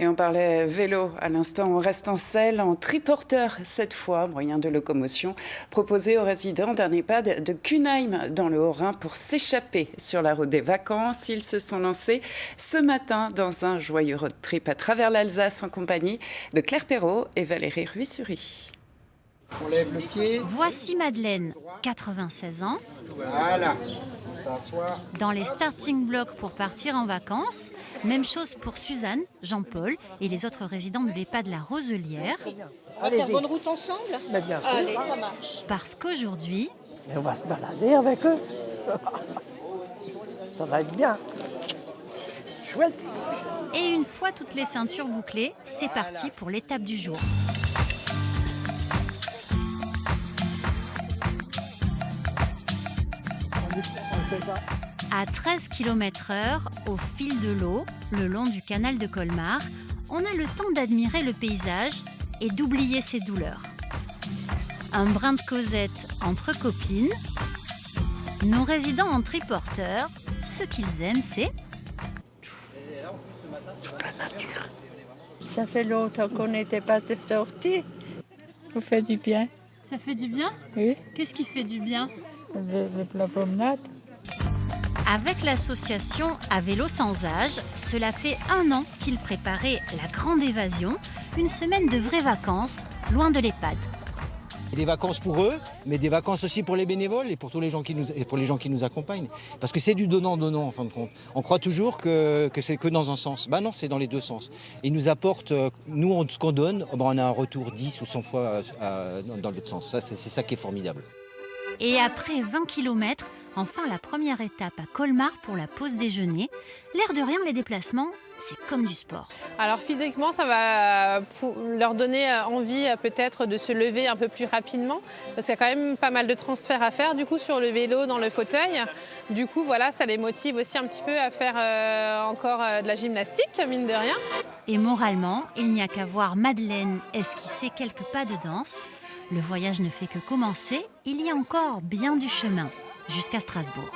Et on parlait vélo à l'instant, on reste en selle, en triporteur cette fois, moyen de locomotion proposé aux résidents d'un EHPAD de Cunheim dans le Haut-Rhin pour s'échapper sur la route des vacances. Ils se sont lancés ce matin dans un joyeux road trip à travers l'Alsace en compagnie de Claire Perrault et Valérie Ruissury. On lève le pied. Voici Madeleine, 96 ans. Voilà. On s'assoit. Dans les starting blocks pour partir en vacances. Même chose pour Suzanne, Jean-Paul et les autres résidents de l'EHPAD La Roselière. On va faire bonne route ensemble. Mais bien sûr. Allez, ça marche. Parce qu'aujourd'hui, Mais on va se balader avec eux. Ça va être bien. Chouette. et une fois toutes les ceintures bouclées, c'est parti pour l'étape du jour. À 13 km/h, au fil de l'eau, le long du canal de Colmar, on a le temps d'admirer le paysage et d'oublier ses douleurs. Un brin de causette entre copines. Nos résidents en triporteur, ce qu'ils aiment, c'est Ça fait longtemps qu'on n'était pas sortis. Ça fait du bien, Ça fait du bien? oui. Qu'est-ce qui fait du bien? La promenade. Avec l'association À Vélo Sans Âge, cela fait 1 an qu'ils préparaient la grande évasion, une semaine de vraies vacances, loin de l'EHPAD. Des vacances pour eux, mais des vacances aussi pour les bénévoles et pour tous les gens qui nous accompagnent. Parce que c'est du donnant-donnant en fin de compte. On croit toujours que c'est que dans un sens. Ben non, c'est dans les deux sens. Ils nous apportent, nous, ce qu'on donne, on a un retour 10 ou 100 fois dans l'autre sens. Ça, c'est ça qui est formidable. Et après 20 km, enfin la première étape à Colmar pour la pause déjeuner. L'air de rien, les déplacements, c'est comme du sport. Alors physiquement, ça va leur donner envie peut-être de se lever un peu plus rapidement, parce qu'il y a quand même pas mal de transferts à faire du coup sur le vélo, dans le fauteuil. Du coup, voilà, ça les motive aussi un petit peu à faire encore de la gymnastique, mine de rien. Et moralement, il n'y a qu'à voir Madeleine esquisser quelques pas de danse. Le voyage ne fait que commencer, il y a encore bien du chemin jusqu'à Strasbourg.